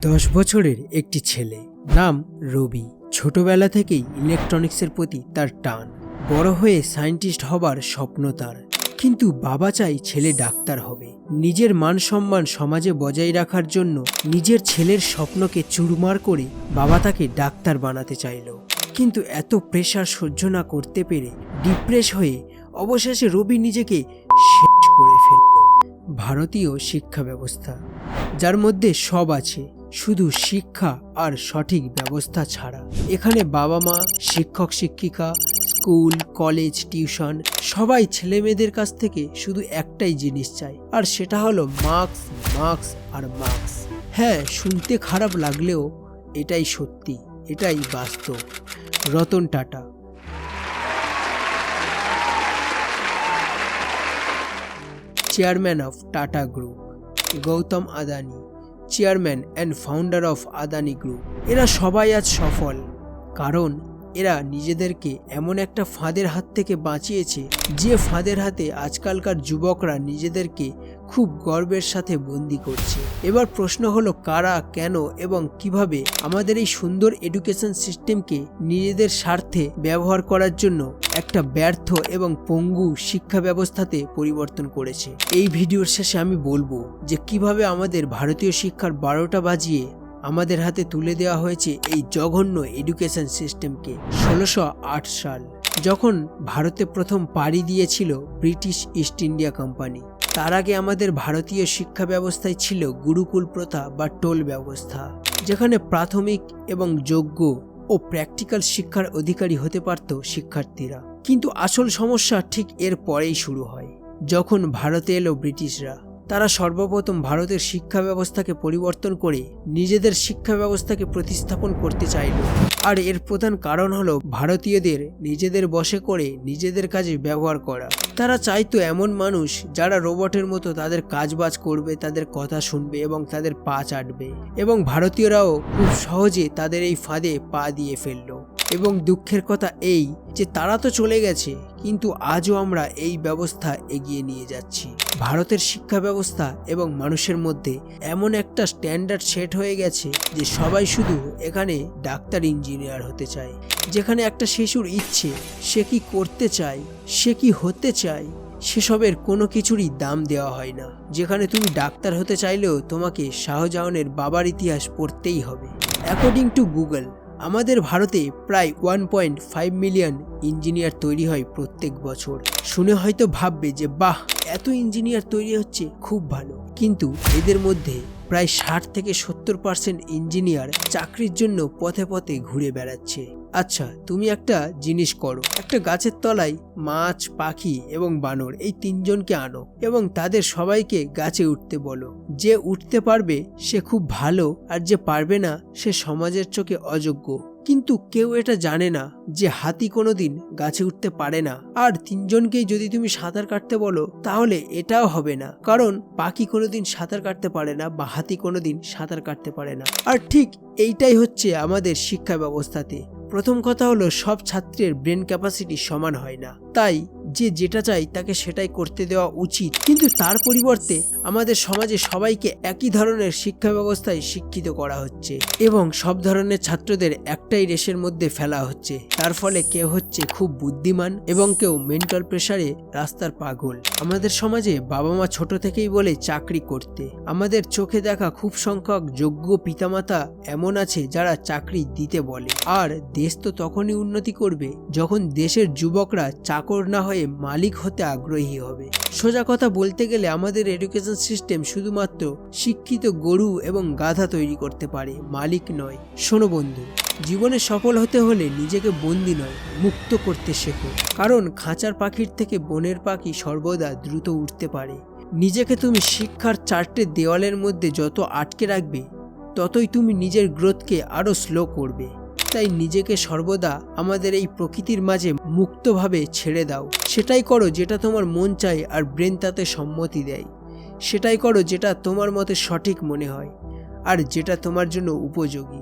10 বছরের একটি ছেলে, নাম রবি। ছোটবেলা থেকেই ইলেকট্রনিক্সের প্রতি তার টান। বড় হয়ে সায়েন্টিস্ট হবার স্বপ্ন তার। কিন্তু বাবা চাই ছেলে ডাক্তার হবে। নিজের মান সম্মান সমাজে বজায় রাখার জন্য নিজের ছেলের স্বপ্নকে চুরমার করে বাবা তাকে ডাক্তার বানাতে চাইল। কিন্তু এত প্রেশার সহ্য না করতে পেরে ডিপ্রেস হয়ে অবশেষে রবি নিজেকে শেষ করে ফেলল। ভারতীয় শিক্ষা ব্যবস্থা, যার মধ্যে সব আছে, শুধু শিক্ষা আর সঠিক ব্যবস্থা ছাড়া। এখানে বাবা মা, শিক্ষক শিক্ষিকা, স্কুল, কলেজ, টিউশন সবাই ছেলে মেয়েদের কাছ থেকে শুধু একটাই জিনিস চায়, আর সেটা হলো মার্কস, মার্কস আর মার্কস। হ্যাঁ, শুনতে খারাপ লাগলেও এটাই সত্যি, এটাই বাস্তব। Ratan Tata, chairman of tata group. Gautam Adani, chairman and founder of Adani group. এরা সবাই আজ সফল, কারণ এরা নিজেদেরকে এমন একটা ফাঁদের হাত থেকে বাঁচিয়েছে, যে ফাঁদের হাতে আজকালকার যুবকরা নিজেদেরকে খুব গর্বের সাথে বন্দি করছে। এবার প্রশ্ন হলো, কারা, কেন এবং কিভাবে আমাদের এই সুন্দর এডুকেশন সিস্টেমকে নিজেদের স্বার্থে ব্যবহার করার জন্য একটা ব্যর্থ এবং পঙ্গু শিক্ষা ব্যবস্থাতে পরিবর্তন করেছে। এই ভিডিওর শেষে আমি বলবো যে কিভাবে আমাদের ভারতীয় শিক্ষার 12টা বাজিয়ে আমাদের হাতে তুলে দেওয়া হয়েছে এই জঘন্য এডুকেশন সিস্টেমকে। 1608 সাল, যখন ভারতে প্রথম পাড়ি দিয়েছিল ব্রিটিশ ইস্ট ইন্ডিয়া কোম্পানি, তার আগে আমাদের ভারতীয় শিক্ষা ব্যবস্থায় ছিল গুরুকুল প্রথা বা টোল ব্যবস্থা, যেখানে প্রাথমিক এবং যোগ্য ও প্র্যাকটিক্যাল শিক্ষার অধিকারী হতে পারত শিক্ষার্থীরা। কিন্তু আসল সমস্যা ঠিক এর পরেই শুরু হয়, যখন ভারতে এলো ব্রিটিশরা। তারা সর্বপ্রথম ভারতের শিক্ষা ব্যবস্থাকে পরিবর্তন করে নিজেদের শিক্ষা ব্যবস্থাকে প্রতিস্থাপন করতে চাইল। আর এর প্রধান কারণ হলো ভারতীয়দের নিজেদের বশে করে নিজেদের কাজে ব্যবহার করা। তারা চাইতো এমন মানুষ যারা রোবটের মতো তাদের কাজবাজ করবে, তাদের কথা শুনবে এবং তাদের পা চাটবে। এবং ভারতীয়রাও খুব সহজে তাদের এই ফাঁদে পা দিয়ে ফেললো। এবং দুঃখের কথা এই যে তারা তো চলে গেছে, কিন্তু আজও আমরা এই ব্যবস্থা এগিয়ে নিয়ে যাচ্ছি। ভারতের শিক্ষা ব্যবস্থা এবং মানুষের মধ্যে এমন একটা স্ট্যান্ডার্ড সেট হয়ে গেছে যে সবাই শুধু এখানে ডাক্তার, ইঞ্জিনিয়ার হতে চায়। যেখানে একটা শিশুর ইচ্ছে, সে কি করতে চায়, সে কি হতে চায়, সেসবের কোনো কিছুরই দাম দেওয়া হয় না। যেখানে তুমি ডাক্তার হতে চাইলেও তোমাকে শাহজাহানের বাবার ইতিহাস পড়তেই হবে। অ্যাকর্ডিং টু গুগল, আমাদের ভারতে প্রায় 1.5 মিলিয়ন ইঞ্জিনিয়ার তৈরি হয় প্রত্যেক বছর। শুনে হয়তো ভাববে যে বাহ, এত ইঞ্জিনিয়ার তৈরি হচ্ছে, খুব ভালো। কিন্তু এদের মধ্যে প্রায় 60 থেকে 70% ইঞ্জিনিয়ার চাকরির জন্য পথে পথে ঘুরে বেড়াচ্ছে। আচ্ছা, তুমি একটা জিনিস করো, একটা গাছের তলায় মাছ, পাখি এবং বানর, এই 3 জনকে আনো এবং তাদের সবাইকে গাছে উঠতে বলো। যে উঠতে পারবে সে খুব ভালো, আর যে পারবে না সে সমাজের চোখে অযোগ্য। কিন্তু কেউ এটা জানে না যে হাতি কোনোদিন গাছে উঠতে পারে না। আর 3 জনকেই যদি তুমি সাঁতার কাটতে বলো, তাহলে এটাও হবে না, কারণ পাখি কোনোদিন সাঁতার কাটতে পারে না বা হাতি কোনোদিন সাঁতার কাটতে পারে না। আর ঠিক এইটাই হচ্ছে আমাদের শিক্ষা ব্যবস্থাতে। প্রথম কথা হলো, সব ছাত্রের ব্রেন ক্যাপাসিটি সমান হয় না, তাই যে যেটা চাই তাকে সেটাই করতে দেওয়া উচিত। কিন্তু তার পরিবর্তে আমাদের সমাজে সবাইকে একই ধরনের শিক্ষা ব্যবস্থায় শিক্ষিত করা হচ্ছে এবং সব ধরনের ছাত্রদের একটাই রেসের মধ্যে ফেলা হচ্ছে। তার ফলে কেউ হচ্ছে খুব বুদ্ধিমান এবং কেউ মেন্টাল প্রেসারে রাস্তার পাগল। আমাদের সমাজে বাবা মা ছোট থেকেই বলে চাকরি করতে। আমাদের চোখে দেখা খুব সংখ্যক যোগ্য পিতামাতা এমন আছে যারা চাকরি দিতে বলে। আর দেশ তো তখনই উন্নতি করবে যখন দেশের যুবকরা চাকর না হয়ে মালিক হতে আগ্রহী হবে। সোজা কথা বলতে গেলে আমাদের এডুকেশন সিস্টেম শুধুমাত্র শিক্ষিত গরু এবং গাধা তৈরি করতে পারে, মালিক নয়। শোনো বন্ধু, জীবনে সফল হতে হলে নিজেকে বন্দি নয়, মুক্ত করতে শেখো। কারণ খাঁচার পাখির থেকে বনের পাখি সর্বদা দ্রুত উঠতে পারে। নিজেকে তুমি শিক্ষার 4টে দেওয়ালের মধ্যে যত আটকে রাখবে, ততই তুমি নিজের গ্রোথকে আরো স্লো করবে। তাই নিজেকে সর্বদা আমাদের এই প্রকৃতির মাঝে মুক্তভাবে ছেড়ে দাও। সেটাই করো যেটা তোমার মন চায় আর ব্রেন তাতে সম্মতি দেয়। সেটাই করো যেটা তোমার মতে সঠিক মনে হয় আর যেটা তোমার জন্য উপযোগী।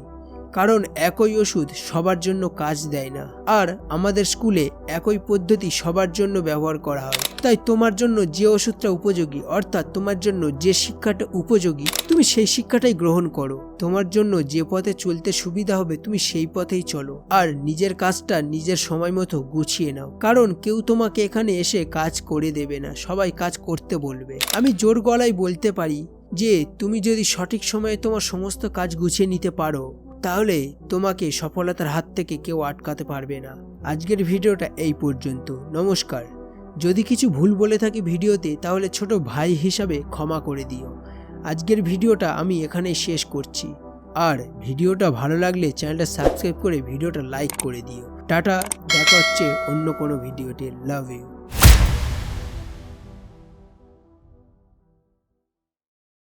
কারণ একই ওষুধ সবার জন্য কাজ দেয় না, আর আমাদের স্কুলে একই পদ্ধতি সবার জন্য ব্যবহার করা হয়। তাই তোমার জন্য যে ওষুধটা উপযোগী, অর্থাৎ তোমার জন্য যে শিক্ষাটা উপযোগী, তুমি সেই শিক্ষাটাই গ্রহণ করো। তোমার জন্য যে পথে চলতে সুবিধা হবে তুমি সেই পথেই চলো, আর নিজের কাজটা নিজের সময় মতো গুছিয়ে নাও। কারণ কেউ তোমাকে এখানে এসে কাজ করে দেবে না, সবাই কাজ করতে বলবে। আমি জোর গলায় বলতে পারি যে তুমি যদি সঠিক সময়ে তোমার সমস্ত কাজ গুছিয়ে নিতে পারো, তাহলে তোমাকে সফলতার হাত থেকে কেউ আটকাতে পারবে না। আজকের ভিডিওটা এই পর্যন্ত। নমস্কার। যদি কিছু ভুল বলে থাকি ভিডিওতে, তাহলে ছোট ভাই হিসাবে ক্ষমা করে দিও। আজকের ভিডিওটা আমি এখানেই শেষ করছি। আর ভিডিওটা ভালো লাগলে চ্যানেলটা সাবস্ক্রাইব করে ভিডিওটা লাইক করে দিও। টাটা, দেখা হচ্ছে অন্য কোনো ভিডিওতে। Love you.